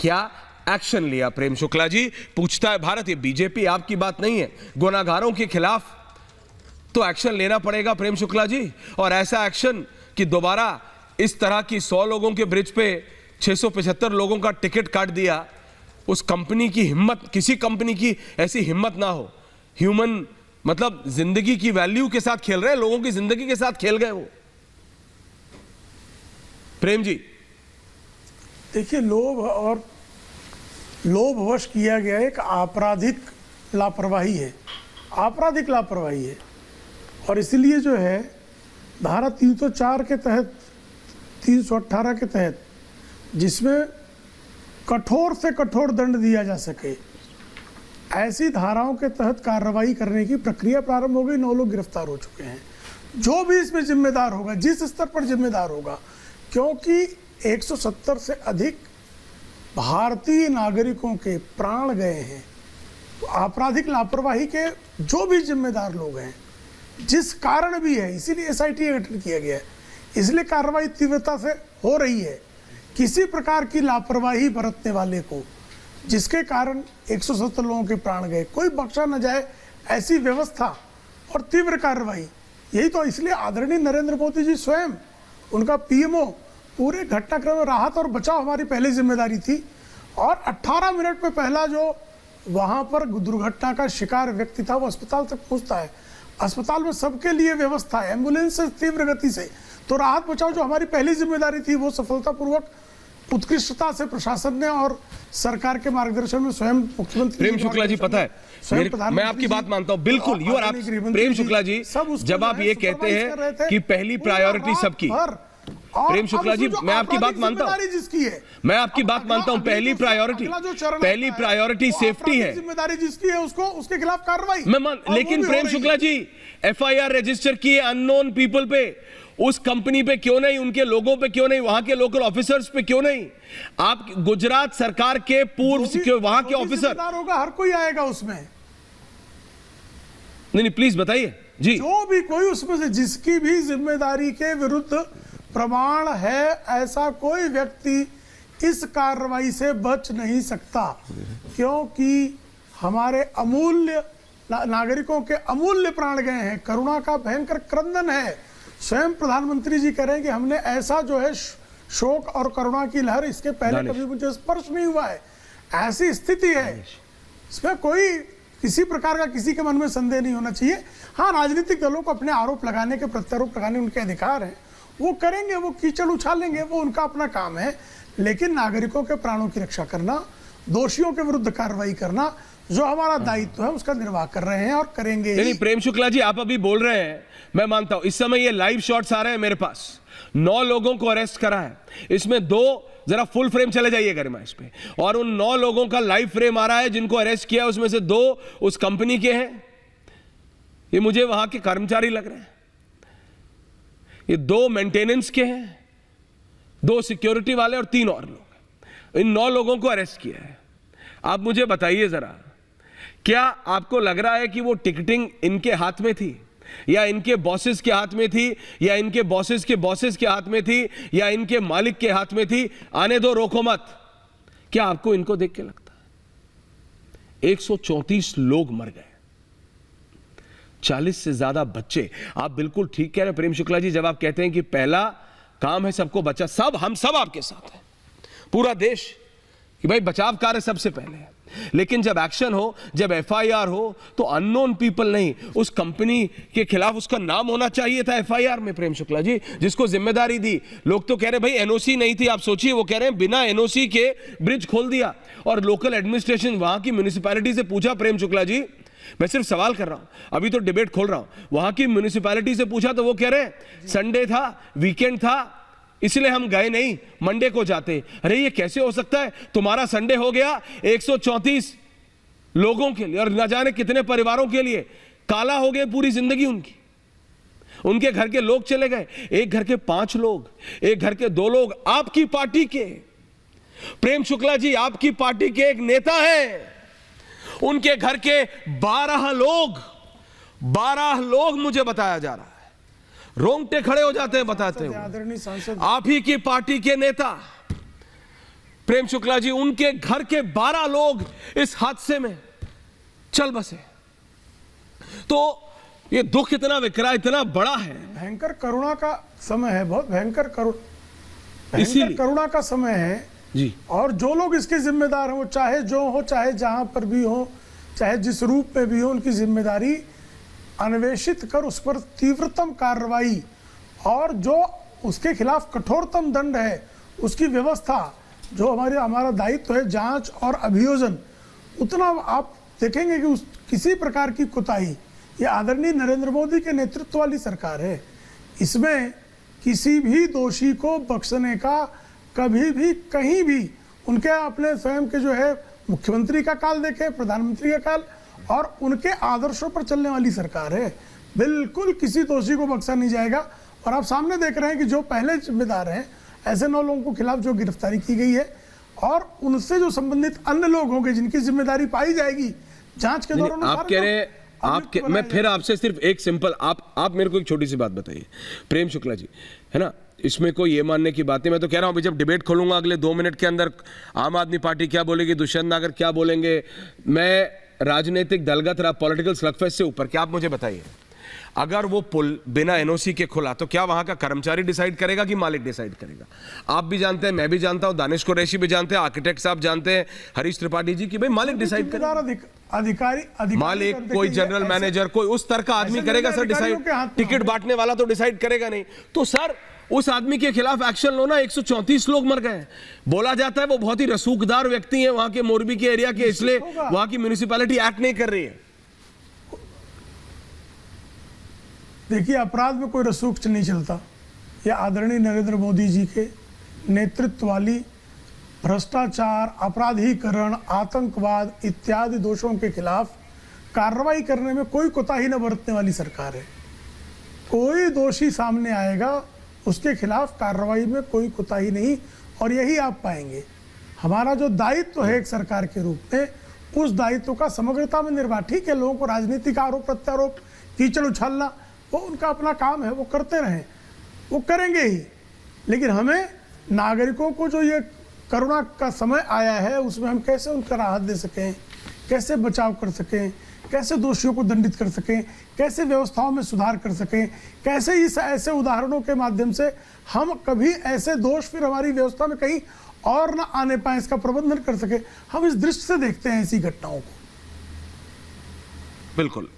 क्या एक्शन लिया प्रेम शुक्ला जी? पूछता है भारत। ये बीजेपी आपकी बात नहीं है। गुनाहगारों के खिलाफ तो एक्शन लेना पड़ेगा प्रेम शुक्ला जी, और ऐसा एक्शन कि दोबारा इस तरह की 100 लोगों के ब्रिज पे 675 लोगों का टिकट काट दिया। उस कंपनी की हिम्मत, किसी कंपनी की ऐसी हिम्मत ना हो। ह्यूमन मतलब जिंदगी की वैल्यू के साथ खेल रहे हैं, लोगों की जिंदगी के साथ खेल गए वो। प्रेम जी देखिए, लोभवश किया गया एक आपराधिक लापरवाही है, आपराधिक लापरवाही है। और इसलिए जो है धारा 304 के तहत, 318 के तहत, जिसमें कठोर से कठोर दंड दिया जा सके, ऐसी धाराओं के तहत कार्रवाई करने की प्रक्रिया प्रारंभ हो गई। 9 लोग गिरफ्तार हो चुके हैं। जो भी इसमें जिम्मेदार होगा, जिस स्तर पर जिम्मेदार होगा, क्योंकि 170 से अधिक भारतीय नागरिकों के प्राण गए हैं, तो आपराधिक लापरवाही के जो भी जिम्मेदार लोग हैं, जिस कारण भी है, इसीलिए एसआईटी गठन किया गया है, इसलिए कार्रवाई तीव्रता से हो रही है। किसी प्रकार की लापरवाही बरतने वाले को, जिसके कारण 170 लोगों के प्राण गए, कोई बख्शा न जाए, ऐसी व्यवस्था और तीव्र कार्रवाई। यही तो इसलिए आदरणीय नरेंद्र मोदी जी स्वयं, उनका पीएमओ, पूरे घटनाक्रम में राहत और बचाव हमारी पहली जिम्मेदारी थी। और 18 मिनट में पहला जो वहाँ पर दुर्घटना का शिकार व्यक्ति था वो अस्पताल तक पहुँचता है। अस्पताल में सबके लिए व्यवस्था है, एम्बुलेंस से तीव्र गति से। तो राहत बचाव जो हमारी पहली जिम्मेदारी थी वो सफलतापूर्वक, उत्कृष्टता से प्रशासन ने और सरकार के मार्गदर्शन में स्वयं मुख्यमंत्री प्रेम शुक्ला जी, पता है मैं आपकी बात मानता हूं बिल्कुल। यू और आप प्रेम शुक्ला जी, जब आप ये कहते हैं कि पहली प्रायोरिटी सबकी, प्रेम शुक्ला जी मैं आपकी बात मानता हूं, जिसकी है, मैं आपकी बात मानता हूं, पहली प्रायोरिटी सेफ्टी है, जिम्मेदारी जिसकी है उसको, उसके खिलाफ कार्रवाई। लेकिन प्रेम शुक्ला जी, एफआईआर रजिस्टर किए अननोन पीपल पे, उस कंपनी पे क्यों नहीं, उनके लोगों पे क्यों नहीं, वहां के लोकल ऑफिसर्स पे क्यों नहीं? आप गुजरात सरकार के पूर्व वहां के ऑफिसर होगा, हर कोई आएगा उसमें। नहीं प्लीज बताइए जी। जो भी कोई उसमें से जिसकी भी जिम्मेदारी के विरुद्ध प्रमाण है, ऐसा कोई व्यक्ति इस कार्रवाई से बच नहीं सकता, क्योंकि हमारे अमूल्य नागरिकों के अमूल्य प्राण गए हैं। करुणा का भयंकर क्रंदन है। स्वयं प्रधानमंत्री जी कह रहे हैं कि हमने ऐसा जो है शोक और करुणा की लहर इसके पहले कभी मुझे स्पर्श नहीं हुआ है। ऐसी स्थिति है, इसमें कोई किसी प्रकार का किसी के मन में संदेह नहीं होना चाहिए। हाँ, राजनीतिक दलों को अपने आरोप लगाने के, प्रत्यारोप लगाने उनके अधिकार हैं, वो करेंगे, वो कीचड़ उछालेंगे, वो उनका अपना काम है। लेकिन नागरिकों के प्राणों की रक्षा करना, दोषियों के विरुद्ध कार्रवाई करना, जो हमारा दायित्व है, उसका निर्वाह कर रहे हैं और करेंगे। नहीं प्रेम शुक्ला जी, आप अभी बोल रहे हैं, मैं मानता हूं। इस समय ये लाइव शॉट्स आ रहे हैं मेरे पास, 9 लोगों को अरेस्ट करा है। इसमें 2, जरा फुल फ्रेम चले जाइए गरिमा इस पे, और उन 9 लोगों का लाइव फ्रेम आ रहा है जिनको अरेस्ट किया, उसमें से 2 उस कंपनी के हैं। ये मुझे वहां के कर्मचारी लग रहे हैं। ये 2 मेंटेनेंस के हैं, 2 सिक्योरिटी वाले और 3 और लोग। इन 9 लोगों को अरेस्ट किया है। आप मुझे बताइए जरा, क्या आपको लग रहा है कि वो टिकटिंग इनके हाथ में थी, या इनके बॉसेस के हाथ में थी, या इनके बॉसेस के हाथ में थी, या इनके मालिक के हाथ में थी? आने दो, रोको मत। क्या आपको इनको देख के लगता है? 134 लोग मर गए, 40 से ज्यादा बच्चे। आप बिल्कुल ठीक कह रहे हैं प्रेम शुक्ला जी, जब आप कहते हैं कि पहला काम है सबको बचा, हम सब आपके साथ हैं, पूरा देश, कि भाई बचाव कार्य सबसे पहले है। लेकिन जब एक्शन हो, जब एफआईआर हो, तो अननोन पीपल नहीं, उस कंपनी के खिलाफ उसका नाम होना चाहिए था एफआईआर में प्रेम शुक्ला जी, जिसको जिम्मेदारी दी। लोग तो कह रहे भाई एनओसी नहीं थी। आप सोचिए, वो कह रहे हैं बिना एनओसी के ब्रिज खोल दिया। और लोकल एडमिनिस्ट्रेशन, वहां की म्युनिसिपैलिटी से पूछा प्रेम शुक्ला जी, मैं सिर्फ सवाल कर रहा हूं, अभी तो डिबेट खोल रहा हूं। वहां की म्युनिसिपैलिटी से पूछा तो वो कह रहे हैं संडे था, वीकेंड था, इसलिए हम गए नहीं, मंडे को जाते। अरे ये कैसे हो सकता है? तुम्हारा संडे हो गया 134 लोगों के लिए, और न जाने कितने परिवारों के लिए काला हो गए पूरी जिंदगी उनकी। उनके घर के लोग चले गए, एक घर के 5 लोग, एक घर के 2 लोग आपकी पार्टी के। प्रेम शुक्ला जी, आपकी पार्टी के एक नेता हैं, उनके घर के 12 लोग मुझे बताया जा रहा है, रोंगटे खड़े हो जाते हैं बताते हुए। आदरणीय सांसद, आप ही की पार्टी के नेता प्रेम शुक्ला जी, उनके घर के 12 लोग इस हादसे में चल बसे। तो ये दुख इतना विकराल, इतना बड़ा है। भयंकर करुणा का समय है, बहुत भयंकर इसीलिए करुणा का समय है जी। और जो लोग इसके जिम्मेदार हैं, वो चाहे जो हो, चाहे जहां पर भी हो, चाहे जिस रूप में भी हो, उनकी जिम्मेदारी अन्वेषित कर उस पर तीव्रतम कार्रवाई और जो उसके खिलाफ कठोरतम दंड है उसकी व्यवस्था, जो हमारा दायित्व है जांच और अभियोजन, उतना आप देखेंगे कि उस किसी प्रकार की कोताही, ये आदरणीय नरेंद्र मोदी के नेतृत्व वाली सरकार है, इसमें किसी भी दोषी को बख्शने का कभी भी कहीं भी, उनके अपने स्वयं के जो है मुख्यमंत्री का काल देखे, प्रधानमंत्री का काल, और उनके आदर्शों पर चलने वाली सरकार है। बिल्कुल किसी दोषी को बख्शा नहीं जाएगा। और आप सामने देख रहे हैं कि जो पहले जिम्मेदार हैं, ऐसे 9 लोगों के खिलाफ जो गिरफ्तारी की गई है और उनसे जो संबंधित अन्य लोग होंगे जिनकी जिम्मेदारी पाई जाएगी जांच के दौरान, आप कह रहे हैं, मैं फिर आपसे सिर्फ एक सिंपल, आप मेरे को एक छोटी सी बात बताइए प्रेम शुक्ला जी, है ना, इसमें कोई ये मानने की बात नहीं। मैं तो कह रहा हूं जब डिबेट खोलूंगा अगले 2 मिनट के अंदर आम आदमी पार्टी क्या बोलेगी, दुष्यंत नागर क्या बोलेंगे, मैं राजनीतिक दलगत पॉलिटिकल स्लगफेस्ट से ऊपर, क्या आप मुझे बताइए, अगर वो पुल बिना एनओसी के खुला तो क्या वहां का कर्मचारी डिसाइड करेगा कि मालिक डिसाइड करेगा? आप भी जानते हैं, मैं भी जानता हूं, दानिश कुरैशी भी जानते हैं, आर्किटेक्ट साहब जानते हैं, हरीश त्रिपाठी जी, की भाई मालिक डिसाइड करेगा। अधिकारी मालिक, कोई जनरल मैनेजर, कोई उस तरह का आदमी करेगा सर डिसाइड? टिकट बांटने वाला तो डिसाइड करेगा नहीं। तो सर उस आदमी के खिलाफ एक्शन लो ना। 134 लोग मर गए। बोला जाता है वो बहुत ही रसूखदार व्यक्ति हैं वहां के मोरबी के एरिया के, इसलिए वहां की म्युनिसिपैलिटी एक्ट नहीं कर रही है। देखिए, अपराध में कोई रसूख नहीं चलता। यह आदरणीय नरेंद्र मोदी जी के नेतृत्व वाली भ्रष्टाचार, अपराधीकरण, आतंकवाद इत्यादि दोषों के खिलाफ कार्रवाई करने में कोई कोताही न बरतने वाली सरकार है। कोई दोषी सामने आएगा उसके खिलाफ कार्रवाई में कोई कोताही नहीं, और यही आप पाएंगे। हमारा जो दायित्व है एक सरकार के रूप में, उस दायित्व का समग्रता में निर्वाह। ठीक है, लोगों को राजनीतिक आरोप प्रत्यारोप, कीचड़ उछालना, वो उनका अपना काम है, वो करते रहें, वो करेंगे ही। लेकिन हमें नागरिकों को जो ये करुणा का समय आया है, उसमें हम कैसे उनका राहत दे सकें, कैसे बचाव कर सकें, कैसे दोषियों को दंडित कर सकें, कैसे व्यवस्थाओं में सुधार कर सकें, कैसे इस ऐसे उदाहरणों के माध्यम से हम कभी ऐसे दोष फिर हमारी व्यवस्था में कहीं और ना आने पाए, इसका प्रबंधन कर सकें। हम इस दृष्टि से देखते हैं ऐसी घटनाओं को। बिल्कुल।